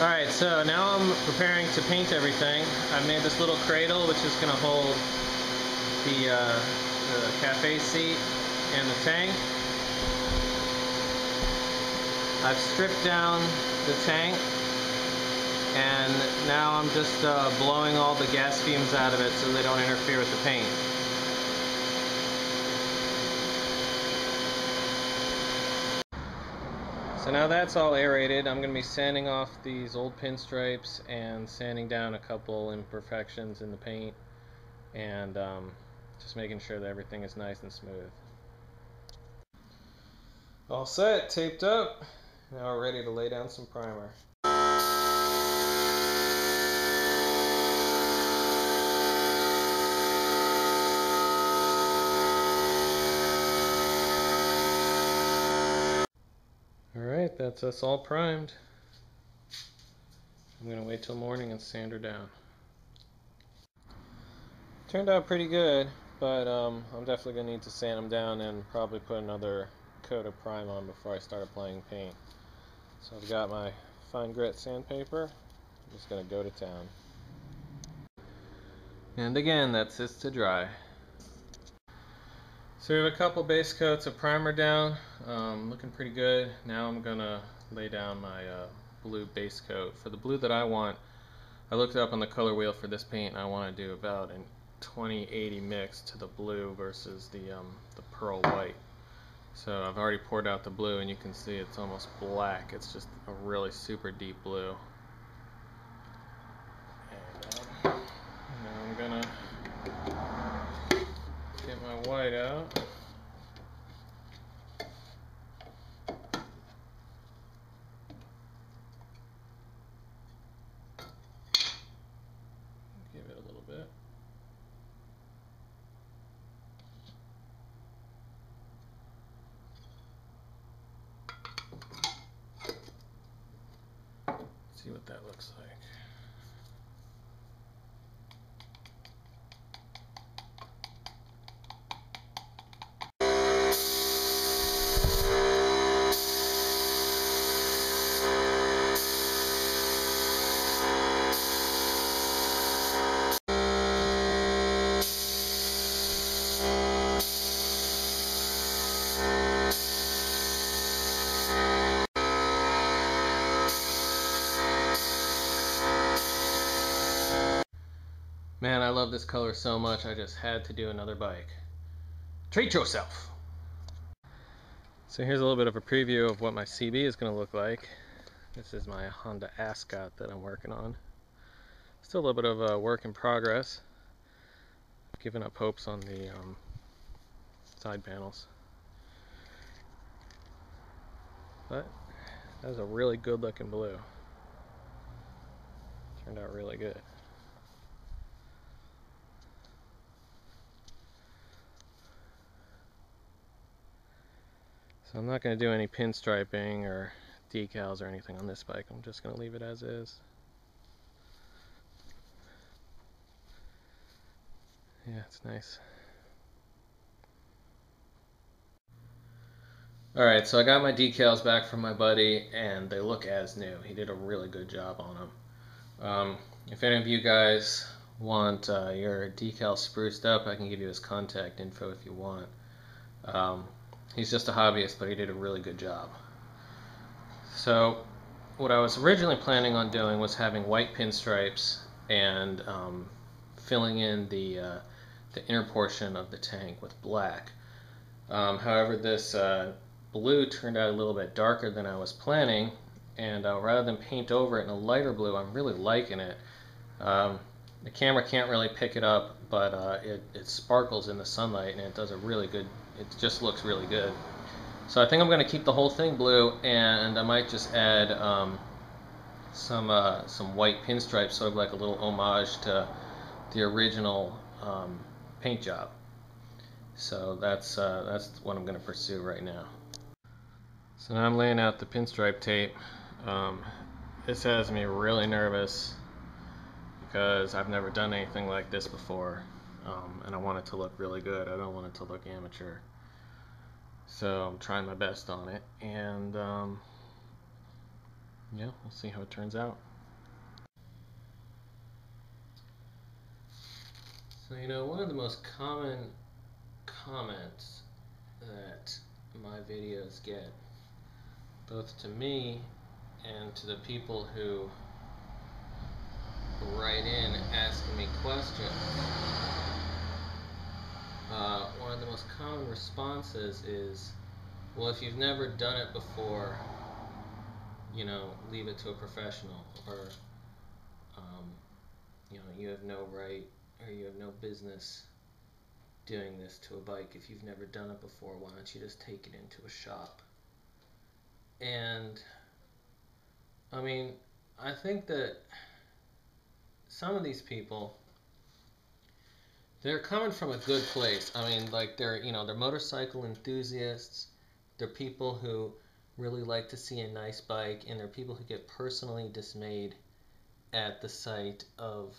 Alright, so now I'm preparing to paint everything. I've made this little cradle which is going to hold the cafe seat and the tank. I've stripped down the tank and now I'm just blowing all the gas fumes out of it so they don't interfere with the paint. So now that's all aerated, I'm going to be sanding off these old pinstripes and sanding down a couple imperfections in the paint and just making sure that everything is nice and smooth. All set, taped up. Now we're ready to lay down some primer. Alright, that's us all primed. I'm going to wait till morning and sand her down. Turned out pretty good, but I'm definitely going to need to sand them down and probably put another coat of prime on before I start applying paint. So I've got my fine grit sandpaper. I'm just going to go to town. And again, that sits to dry. So we have a couple base coats of primer down, looking pretty good. Now I'm going to lay down my blue base coat. For the blue that I want, I looked up on the color wheel for this paint and I want to do about a 20-80 mix to the blue versus the pearl white. So I've already poured out the blue and you can see it's almost black. It's just a really super deep blue. And now I'm going to get my white out. Give it a little bit. See what that looks like. Man, I love this color so much, I just had to do another bike. Treat yourself! So here's a little bit of a preview of what my CB is going to look like. This is my Honda Ascot that I'm working on. Still a little bit of a work in progress. I've given up hopes on the side panels. But that was a really good looking blue. Turned out really good. So I'm not going to do any pinstriping or decals or anything on this bike. I'm just going to leave it as is. Yeah, it's nice. Alright, so I got my decals back from my buddy and they look as new. He did a really good job on them. If any of you guys want your decal spruced up, I can give you his contact info if you want. He's just a hobbyist, but he did a really good job. So what I was originally planning on doing was having white pinstripes and filling in the inner portion of the tank with black. However, this blue turned out a little bit darker than I was planning, and rather than paint over it in a lighter blue, I'm really liking it. The camera can't really pick it up, but it sparkles in the sunlight and it does a really good, it just looks really good. So I think I'm going to keep the whole thing blue, and I might just add some white pinstripes, sort of like a little homage to the original paint job. So that's what I'm going to pursue right now. So now I'm laying out the pinstripe tape. This has me really nervous because I've never done anything like this before, and I want it to look really good. I don't want it to look amateur. So I'm trying my best on it, and yeah, we'll see how it turns out. So, one of the most common comments that my videos get, both to me and to the people who write in asking me questions, one of the most common responses is, well, if you've never done it before, leave it to a professional, or you have no right, or you have no business doing this to a bike. If you've never done it before, why don't you just take it into a shop? And I mean, I think that some of these people, they're coming from a good place. I mean, like, they're motorcycle enthusiasts. They're people who really like to see a nice bike, and they're people who get personally dismayed at the sight of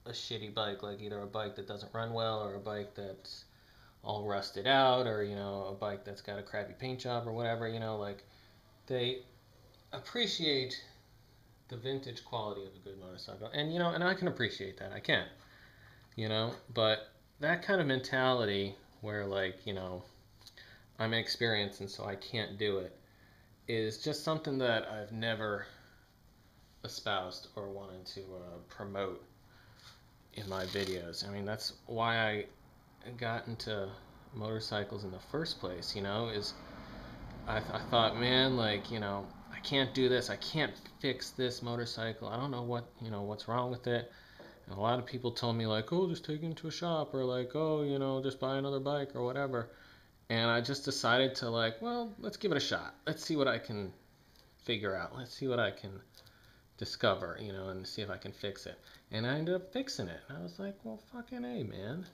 a shitty bike, like either a bike that doesn't run well, or a bike that's all rusted out, or a bike that's got a crappy paint job or whatever. Like, they appreciate the vintage quality of a good motorcycle, and and I can appreciate that. I can, but that kind of mentality where, like, I'm inexperienced and so I can't do it, is just something that I've never espoused or wanted to promote in my videos. I mean, that's why I got into motorcycles in the first place, is I thought, man, like, I can't do this. I can't fix this motorcycle. I don't know what's wrong with it. And a lot of people told me, like, oh, just take it into a shop, or like, oh, just buy another bike or whatever. And I just decided to, like, well, let's give it a shot. Let's see what I can figure out. Let's see what I can discover, and see if I can fix it. And I ended up fixing it. And I was like, well, fucking A, man,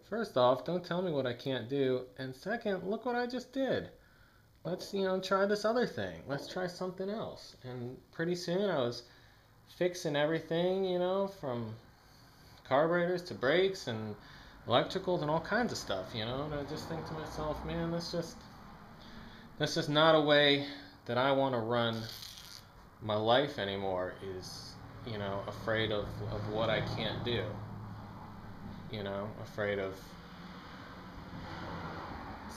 First off, don't tell me what I can't do. And second, look what I just did. Let's, try this other thing. Let's try something else. And pretty soon I was fixing everything, from carburetors to brakes and electricals and all kinds of stuff, And I just think to myself, man, that's just not a way that I want to run my life anymore, is, afraid of what I can't do. Afraid of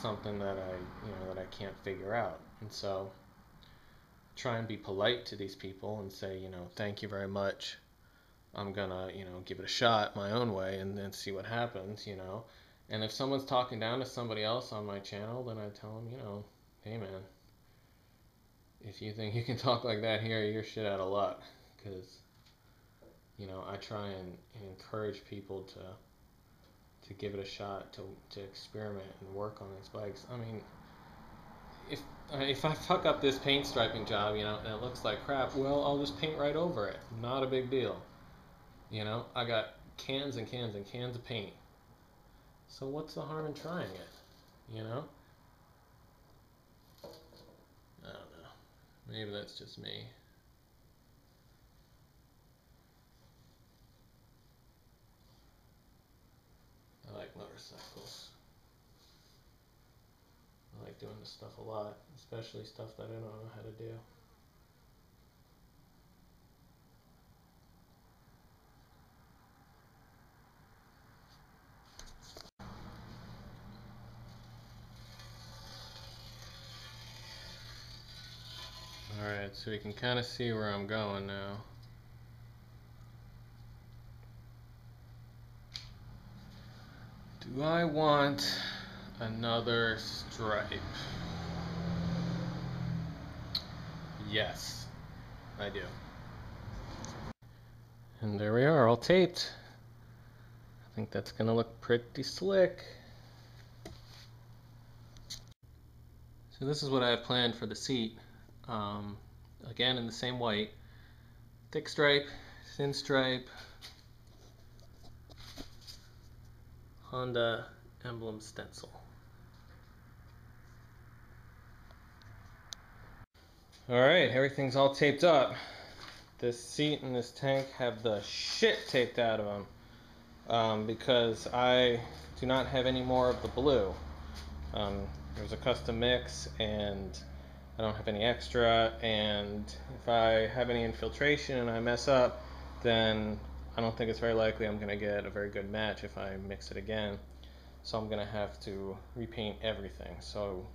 something that I can't figure out. And so try and be polite to these people and say, thank you very much. I'm gonna, give it a shot my own way and then see what happens, And if someone's talking down to somebody else on my channel, then I tell them, hey man, if you think you can talk like that here, you're shit out of luck. Because, I try and encourage people to give it a shot, to experiment and work on these bikes. I mean, if I fuck up this paint striping job, and it looks like crap, well, I'll just paint right over it. Not a big deal. I got cans and cans and cans of paint. So what's the harm in trying it? I don't know. Maybe that's just me. I like motorcycles. I like doing this stuff a lot, especially stuff that I don't know how to do. Alright, so you can kind of see where I'm going now. Do I want another stripe? Yes, I do. And there we are, all taped. I think that's gonna look pretty slick. So this is what I have planned for the seat. Again, in the same white. Thick stripe, thin stripe, Honda emblem stencil. Alright, everything's all taped up. This seat and this tank have the shit taped out of them, because I do not have any more of the blue. There was a custom mix, and I don't have any extra, and if I have any infiltration and I mess up, then I don't think it's very likely I'm going to get a very good match if I mix it again. So I'm going to have to repaint everything. So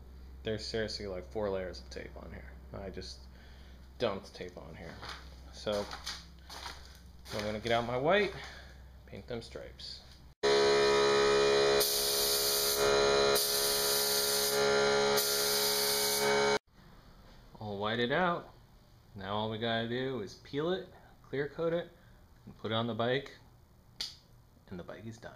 there's seriously like 4 layers of tape on here. I just dumped tape on here. So I'm going to get out my white, paint them stripes. I'll white it out. Now all we gotta do is peel it, clear coat it, and put it on the bike, and the bike is done.